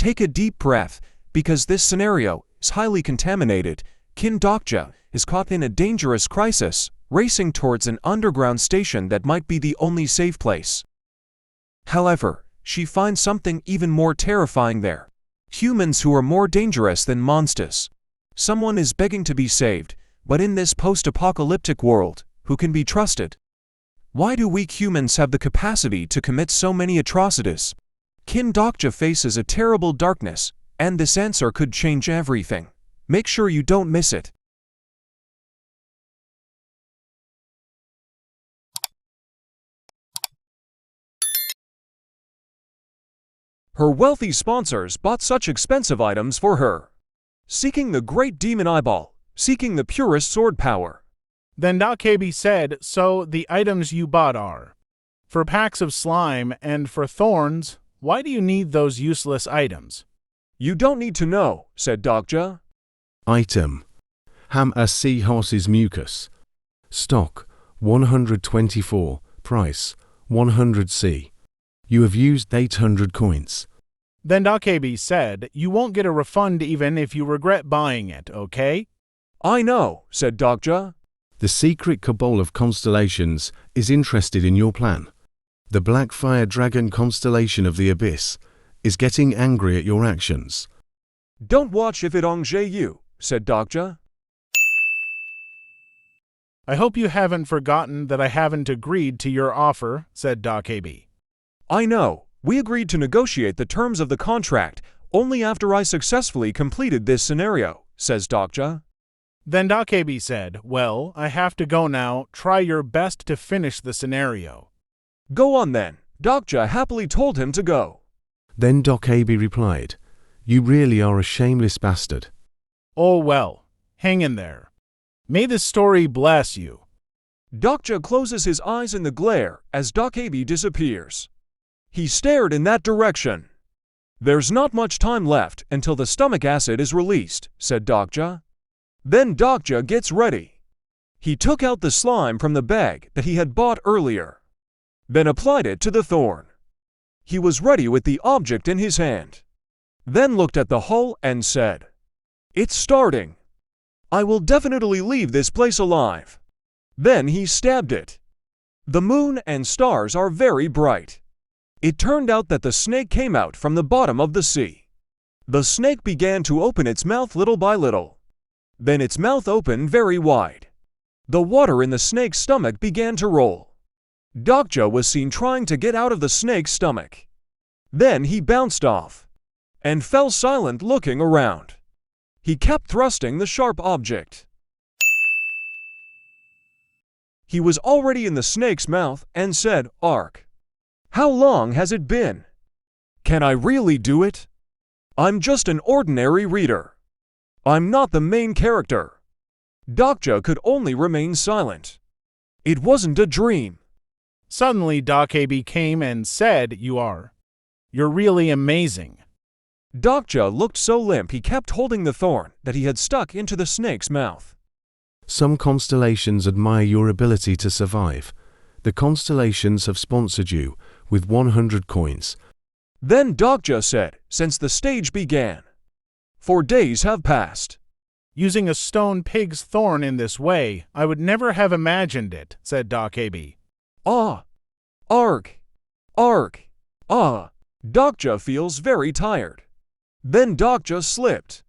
Take a deep breath, because this scenario is highly contaminated. DOKJA is caught in a dangerous crisis, racing towards an underground station that might be the only safe place. However, she finds something even more terrifying there. Humans who are more dangerous than monsters. Someone is begging to be saved, but in this post-apocalyptic world, who can be trusted? Why do weak humans have the capacity to commit so many atrocities? DOKJA faces a terrible darkness, and this answer could change everything. Make sure you don't miss it. Her wealthy sponsors bought such expensive items for her. Seeking the great demon eyeball, seeking the purest sword power. Then DOKJA said, so the items you bought are, for packs of slime and for thorns, why do you need those useless items? You don't need to know, said DOKJA. Item: Ham a seahorse's mucus. Stock 124. Price 100C. You have used 800 coins. Then DOKJA said, you won't get a refund even if you regret buying it, okay? I know, said DOKJA. The secret cabal of constellations is interested in your plan. The Black Fire Dragon constellation of the Abyss is getting angry at your actions. Don't watch if it engages you, said DOKJA. I hope you haven't forgotten that I haven't agreed to your offer, said DOKJA. I know, we agreed to negotiate the terms of the contract only after I successfully completed this scenario, says DOKJA. Then DOKJA said, well, I have to go now, try your best to finish the scenario. Go on then, DOKJA happily told him to go. Then DOKJA replied, you really are a shameless bastard. Oh well, hang in there. May this story bless you. DOKJA closes his eyes in the glare as DOKJA disappears. He stared in that direction. There's not much time left until the stomach acid is released, said DOKJA. Then DOKJA gets ready. He took out the slime from the bag that he had bought earlier, then applied it to the thorn. He was ready with the object in his hand, then looked at the hole and said, it's starting. I will definitely leave this place alive. Then he stabbed it. The moon and stars are very bright. It turned out that the snake came out from the bottom of the sea. The snake began to open its mouth little by little. Then its mouth opened very wide. The water in the snake's stomach began to roll. DOKJA was seen trying to get out of the snake's stomach. Then he bounced off and fell silent, looking around. He kept thrusting the sharp object. He was already in the snake's mouth and said, Ark. How long has it been? Can I really do it? I'm just an ordinary reader. I'm not the main character. DOKJA could only remain silent. It wasn't a dream. Suddenly DOKJA came and said, you're really amazing. DOKJA looked so limp he kept holding the thorn that he had stuck into the snake's mouth. Some constellations admire your ability to survive. The constellations have sponsored you with 100 coins. Then DOKJA said, since the stage began, 4 days have passed. Using a stone pig's thorn in this way, I would never have imagined it, said DOKJA. Ah! Ark! Ark! Ah! DOKJA feels very tired. Then DOKJA slipped.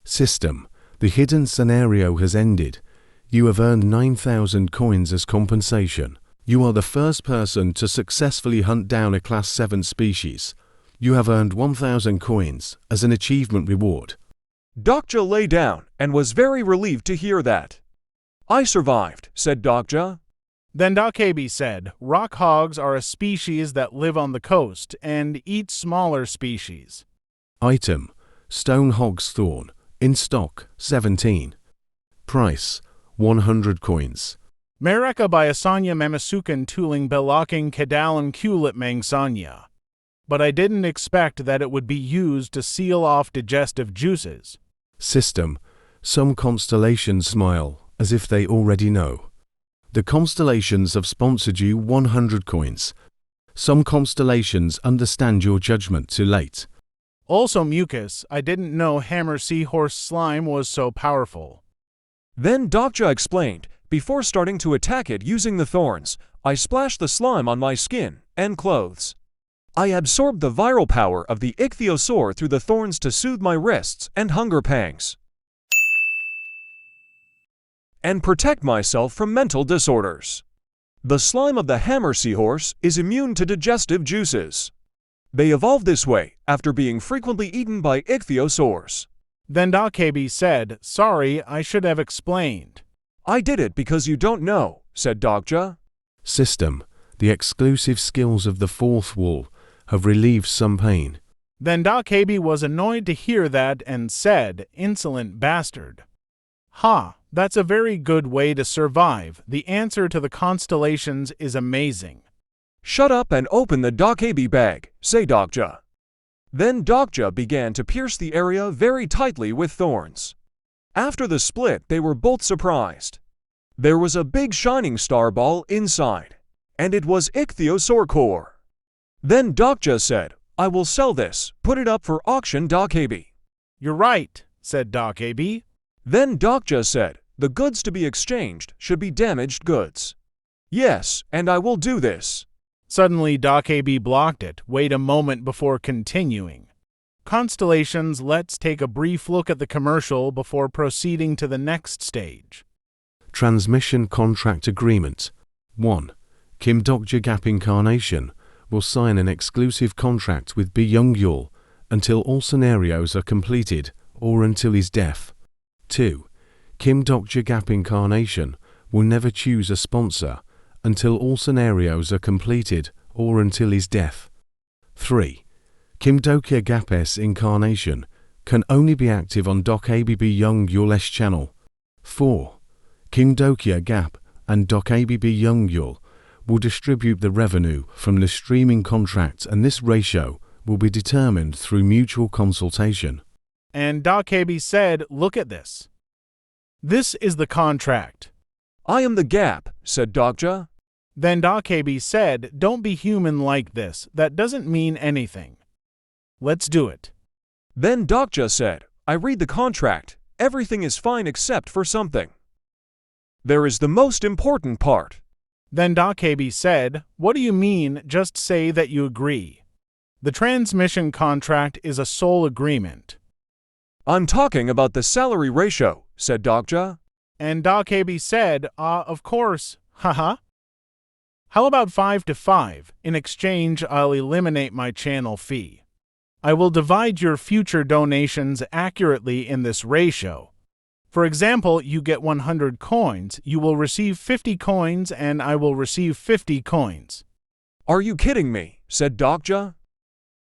System, the hidden scenario has ended. You have earned 9,000 coins as compensation. You are the first person to successfully hunt down a Class 7 species. You have earned 1,000 coins as an achievement reward. DOKJA lay down and was very relieved to hear that. I survived, said DOKJA. Then DOKJA said, rock hogs are a species that live on the coast and eat smaller species. Item: Stone Hog's Thorn. In stock 17. Price 100 coins. Mereka biasanya memasukan tulang belakang ke dalam kulit mangsanya. But I didn't expect that it would be used to seal off digestive juices. System: Some constellations smile as if they already know. The constellations have sponsored you 100 coins. Some constellations understand your judgment too late. Also mucus, I didn't know hammer seahorse slime was so powerful. Then DOKJA explained, before starting to attack it using the thorns, I splashed the slime on my skin and clothes. I absorbed the viral power of the ichthyosaur through the thorns to soothe my wrists and hunger pangs, and protect myself from mental disorders. The slime of the hammer seahorse is immune to digestive juices. They evolved this way after being frequently eaten by ichthyosaurs. Then DOKJA said, sorry, I should have explained. I did it because you don't know, said DOKJA. System, the exclusive skills of the fourth wall have relieved some pain. Then DOKJA was annoyed to hear that and said, insolent bastard. Ha, that's a very good way to survive. The answer to the constellations is amazing. Shut up and open the DOKJA bag, say DOKJA. Then DOKJA began to pierce the area very tightly with thorns. After the split, they were both surprised. There was a big shining star ball inside, and it was ichthyosaur core. Then DOKJA said, I will sell this, put it up for auction DOKJA. You're right, said DOKJA. Then DOKJA said, the goods to be exchanged should be damaged goods. Yes, and I will do this. Suddenly DOKJA blocked it. Wait a moment before continuing. Constellations, let's take a brief look at the commercial before proceeding to the next stage. Transmission Contract Agreement. 1. Kim DOKJA Gap Incarnation will sign an exclusive contract with Byung-yul until all scenarios are completed or until his death. 2. Kim DOKJA Gap Incarnation will never choose a sponsor until all scenarios are completed or until his death. 3. Kim DOKJA Gap S Incarnation can only be active on DOKJA Byung-yul's channel. 4. Kim DOKJA Gap and DOKJA Byung-yul will distribute the revenue from the streaming contract, and this ratio will be determined through mutual consultation. And DOKJA said, look at this. This is the contract. I am the gap, said DOKJA. Then DOKJA said, don't be human like this, that doesn't mean anything. Let's do it. Then DOKJA said, I read the contract, everything is fine except for something. There is the most important part. Then DOKJA said, what do you mean, just say that you agree. The transmission contract is a sole agreement. I'm talking about the salary ratio, said DOKJA. And DOKJA said, of course, haha. How about 5-5? In exchange, I'll eliminate my channel fee. I will divide your future donations accurately in this ratio. For example, you get 100 coins, you will receive 50 coins, and I will receive 50 coins. Are you kidding me? Said DOKJA.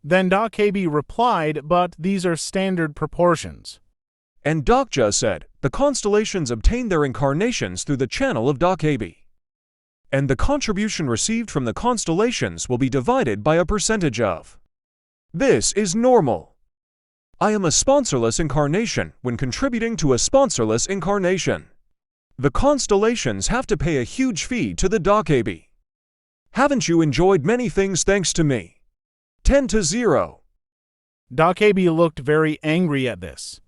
Then DOKJA replied, but these are standard proportions. And DOKJA said, the constellations obtain their incarnations through the channel of DOKJA. And the contribution received from the constellations will be divided by a percentage of. This is normal. I am a sponsorless incarnation when contributing to a sponsorless incarnation. The constellations have to pay a huge fee to the DOKJA. Haven't you enjoyed many things thanks to me? 10-0. DOKJA looked very angry at this.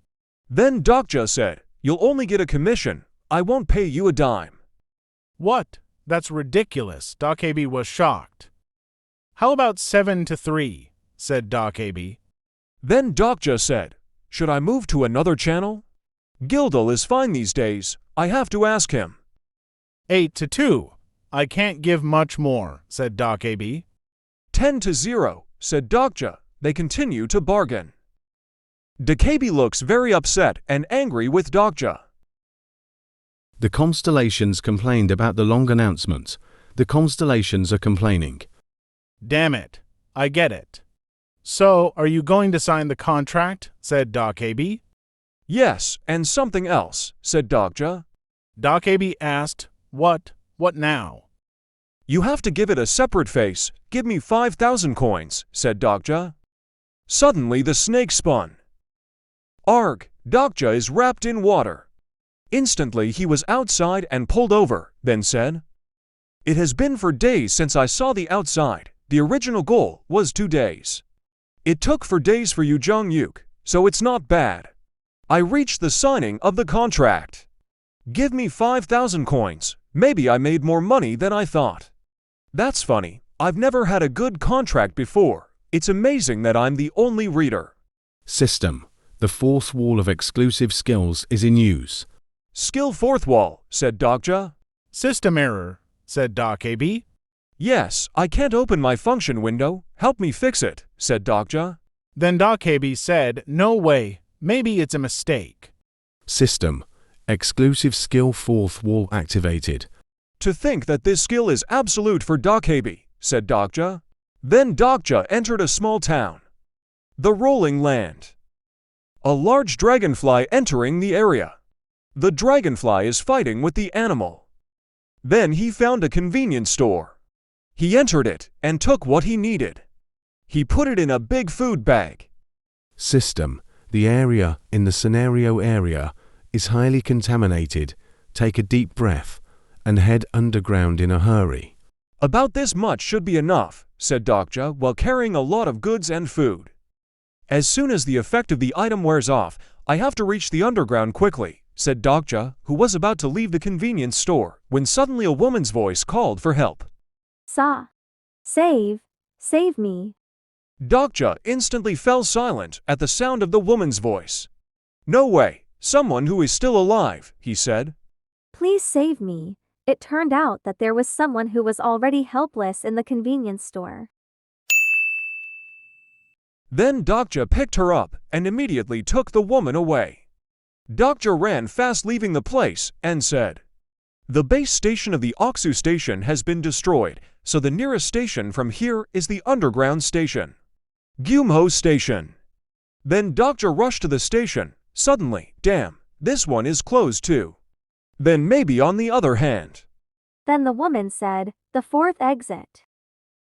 Then DOKJA said, you'll only get a commission, I won't pay you a dime. What? That's ridiculous. DOKJA was shocked. How about 7-3? Said DOKJA. Then DOKJA said, should I move to another channel? Gildal is fine these days, I have to ask him. 8-2. I can't give much more, said DOKJA. 10-0, said DOKJA. They continue to bargain. DOKJA looks very upset and angry with DOKJA. The constellations complained about the long announcement. The constellations are complaining. Damn it. I get it. So, are you going to sign the contract? Said DOKJA. Yes, and something else, said DOKJA. DOKJA asked, what? What now? You have to give it a separate face. Give me 5,000 coins, said DOKJA. Suddenly the snake spun. Arg, DOKJA is wrapped in water. Instantly he was outside and pulled over, then said, it has been for days since I saw the outside. The original goal was 2 days. It took 4 days for you Jung-yuk, so it's not bad. I reached the signing of the contract. Give me 5,000 coins, maybe I made more money than I thought. That's funny, I've never had a good contract before. It's amazing that I'm the only reader. System. The fourth wall of exclusive skills is in use. Skill fourth wall, said DOKJA. System error, said DOKJA. Yes, I can't open my function window. Help me fix it, said DOKJA. Then DOKJA said, no way, maybe it's a mistake. System. Exclusive skill fourth wall activated. To think that this skill is absolute for DOKJA, said DOKJA. Then DOKJA entered a small town. The rolling land. A large dragonfly entering the area. The dragonfly is fighting with the animal. Then he found a convenience store. He entered it and took what he needed. He put it in a big food bag. System. The area in the scenario area is highly contaminated. Take a deep breath and head underground in a hurry. About this much should be enough, said DOKJA while carrying a lot of goods and food. As soon as the effect of the item wears off, I have to reach the underground quickly, said DOKJA, who was about to leave the convenience store, when suddenly a woman's voice called for help. Save me. DOKJA instantly fell silent at the sound of the woman's voice. No way, someone who is still alive, he said. Please save me. It turned out that there was someone who was already helpless in the convenience store. Then DOKJA picked her up and immediately took the woman away. DOKJA ran fast leaving the place and said, the base station of the Oksu station has been destroyed, so the nearest station from here is the underground station. Gyumho Station. Then DOKJA rushed to the station. Suddenly, damn, this one is closed too. Then maybe on the other hand. Then the woman said, the fourth exit.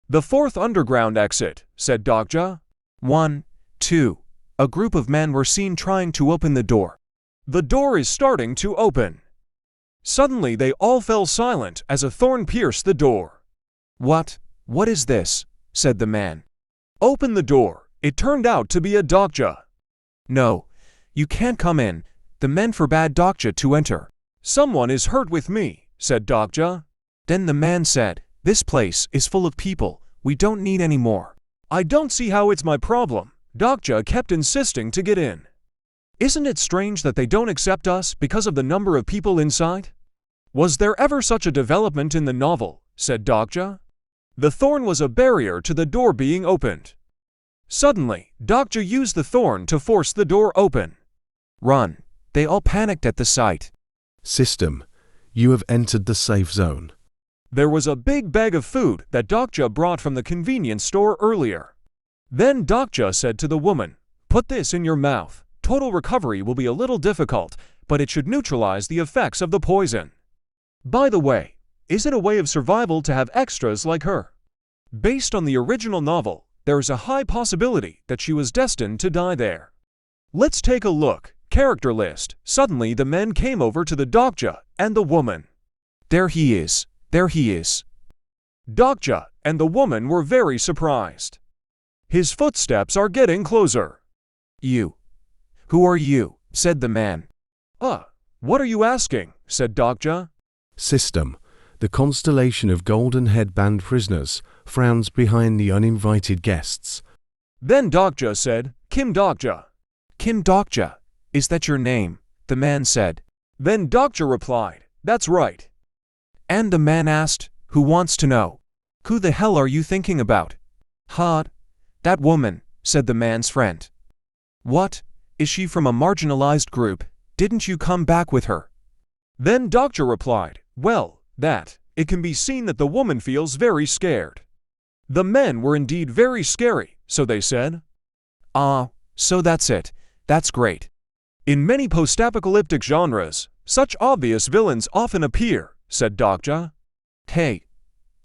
The fourth underground exit, said DOKJA. 1, 2. A group of men were seen trying to open the door. The door is starting to open. Suddenly they all fell silent as a thorn pierced the door. What is this? Said the man. Open the door. It turned out to be a DOKJA. No, you can't come in. The men forbade DOKJA to enter. Someone is hurt with me, said DOKJA. Then the man said, this place is full of people. We don't need any more. I don't see how it's my problem. DOKJA kept insisting to get in. Isn't it strange that they don't accept us because of the number of people inside? Was there ever such a development in the novel? Said DOKJA. The thorn was a barrier to the door being opened. Suddenly, DOKJA used the thorn to force the door open. Run. They all panicked at the sight. System. You have entered the safe zone. There was a big bag of food that DOKJA brought from the convenience store earlier. Then DOKJA said to the woman, put this in your mouth. Total recovery will be a little difficult, but it should neutralize the effects of the poison. By the way, is it a way of survival to have extras like her? Based on the original novel, there is a high possibility that she was destined to die there. Let's take a look. Character list. Suddenly the men came over to the DOKJA and the woman. There he is. There he is. DOKJA and the woman were very surprised. His footsteps are getting closer. You. Who are you? Said the man. What are you asking? Said DOKJA. System. The constellation of golden headband prisoners frowns behind the uninvited guests. Then DOKJA said, Kim DOKJA. Kim DOKJA. Is that your name? The man said. Then DOKJA replied, that's right. And the man asked, who wants to know? Who the hell are you thinking about? That woman, said the man's friend. What? Is she from a marginalized group? Didn't you come back with her? Then DOKJA replied, well, it can be seen that the woman feels very scared. The men were indeed very scary, so they said. So that's it. That's great. In many post-apocalyptic genres, such obvious villains often appear, said DOKJA. Hey.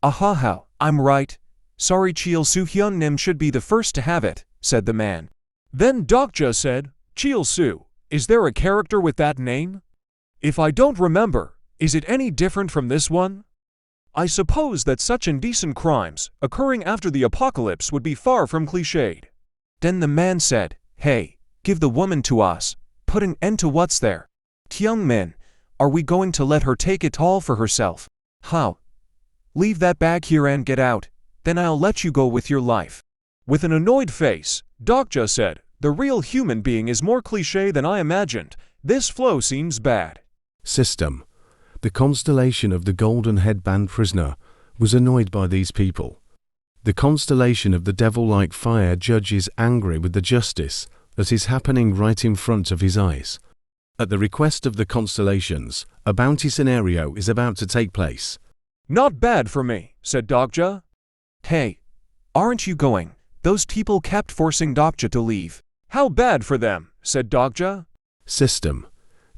I'm right. Sorry Cheol Soo-hyun Nim should be the first to have it, said the man. Then DOKJA said, Cheol Soo, is there a character with that name? If I don't remember, is it any different from this one? I suppose that such indecent crimes, occurring after the apocalypse would be far from cliched. Then the man said, "Hey, give the woman to us. Put an end to what's there. Young men, are we going to let her take it all for herself? How? Leave that bag here and get out, then I'll let you go with your life." With an annoyed face, DOKJA said, "The real human being is more cliché than I imagined. This flow seems bad." System. The constellation of the golden headband prisoner was annoyed by these people. The constellation of the devil-like fire judge is angry with the justice that is happening right in front of his eyes. At the request of the constellations, a bounty scenario is about to take place. "Not bad for me," said DOKJA. "Hey, aren't you going? Those people kept forcing DOKJA to leave." "How bad for them," said DOKJA. System.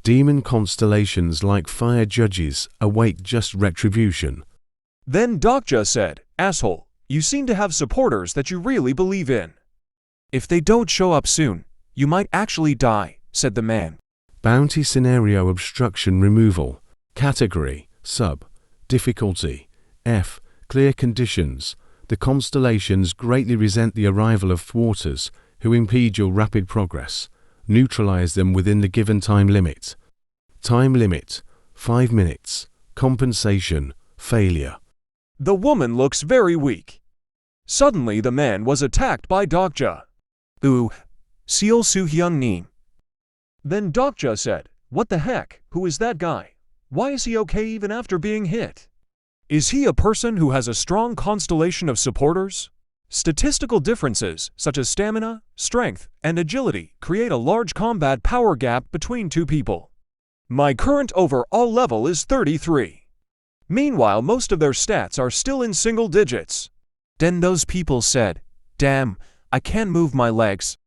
Demon constellations like fire judges await just retribution. Then DOKJA said, "Asshole, you seem to have supporters that you really believe in. If they don't show up soon, you might actually die," said the man. Bounty scenario obstruction removal. Category, sub. Difficulty, F. Clear conditions. The constellations greatly resent the arrival of thwarters who impede your rapid progress. Neutralize them within the given time limit. Time limit, 5 minutes. Compensation, failure. The woman looks very weak. Suddenly the man was attacked by DOKJA. "Ooh, Seol Soo Hyun Neem." Then DOKJA said, "What the heck, who is that guy? Why is he okay even after being hit? Is he a person who has a strong constellation of supporters?" Statistical differences, such as stamina, strength, and agility, create a large combat power gap between two people. My current overall level is 33. Meanwhile, most of their stats are still in single digits. Then those people said, "Damn, I can't move my legs."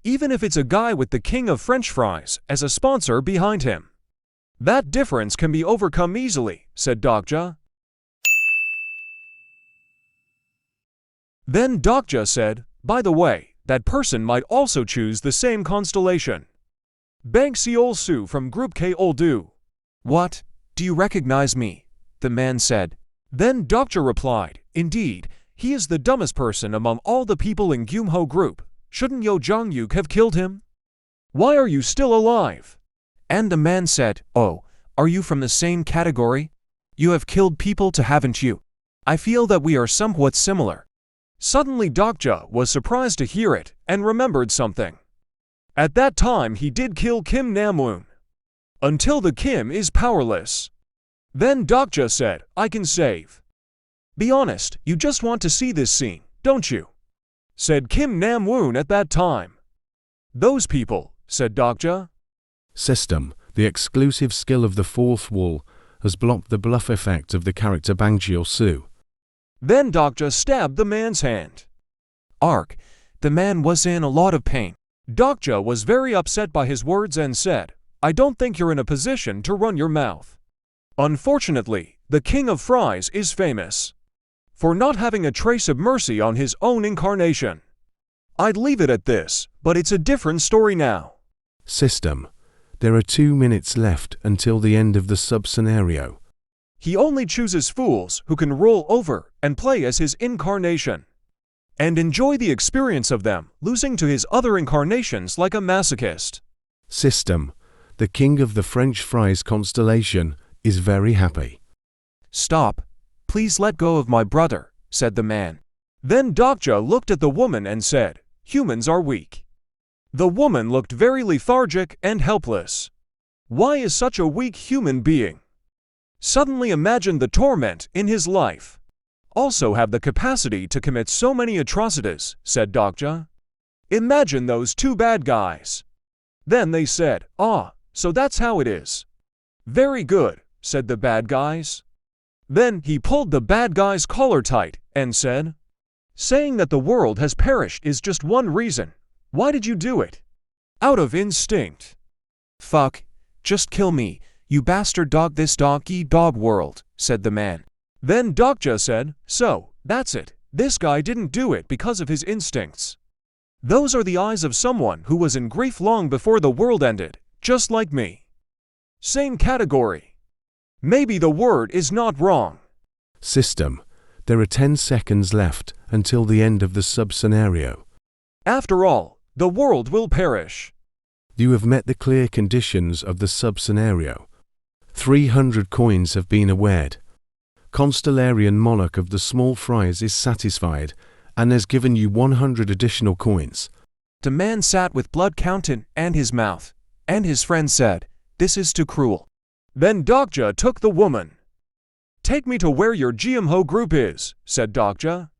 Even if it's a guy with the king of French fries as a sponsor behind him. "That difference can be overcome easily," said DOKJA. Then DOKJA said, "By the way, that person might also choose the same constellation. Bang Seol Soo from Group K Ol Do." "What? Do you recognize me?" the man said. Then DOKJA replied, "Indeed, he is the dumbest person among all the people in Gyumho Group. Shouldn't Yo Jong-yuk have killed him? Why are you still alive?" And the man said, "Oh, are you from the same category? You have killed people too, haven't you? I feel that we are somewhat similar." Suddenly DOKJA was surprised to hear it and remembered something. At that time he did kill Kim Namwoon. Until the Kim is powerless. Then DOKJA said, "I can save." "Be honest, you just want to see this scene, don't you?" said Kim Namwoon at that time. "Those people," said DOKJA. System. The exclusive skill of the fourth wall has blocked the bluff effect of the character Bang Seol Soo. Then DOKJA stabbed the man's hand. Ark, the man was in a lot of pain. DOKJA was very upset by his words and said, "I don't think you're in a position to run your mouth. Unfortunately, the King of Fries is famous for not having a trace of mercy on his own incarnation. I'd leave it at this, but it's a different story now." System. There are 2 minutes left until the end of the sub-scenario. He only chooses fools who can roll over and play as his incarnation and enjoy the experience of them, losing to his other incarnations like a masochist. System. The king of the French fries constellation is very happy. "Stop. Please let go of my brother," said the man. Then DOKJA looked at the woman and said, "Humans are weak." The woman looked very lethargic and helpless. Why is such a weak human being? Suddenly imagined the torment in his life. Also have the capacity to commit so many atrocities, said DOKJA. Imagine those two bad guys. Then they said, "Ah, so that's how it is." "Very good," said the bad guys. Then he pulled the bad guy's collar tight and said, "Saying that the world has perished is just one reason. Why did you do it?" "Out of instinct." "Fuck, just kill me, you bastard dog, this dog-eat-dog world," said the man. Then DOKJA said, "So, that's it. This guy didn't do it because of his instincts. Those are the eyes of someone who was in grief long before the world ended, just like me. Same category. Maybe the word is not wrong." System. There are 10 seconds left until the end of the sub-scenario. After all, the world will perish. You have met the clear conditions of the sub-scenario. 300 coins have been awarded. Constellarian Monarch of the Small Fries is satisfied and has given you 100 additional coins. The man sat with blood counting and his mouth, and his friend said, "This is too cruel." Then DOKJA took the woman. "Take me to where your GMHO group is," said DOKJA.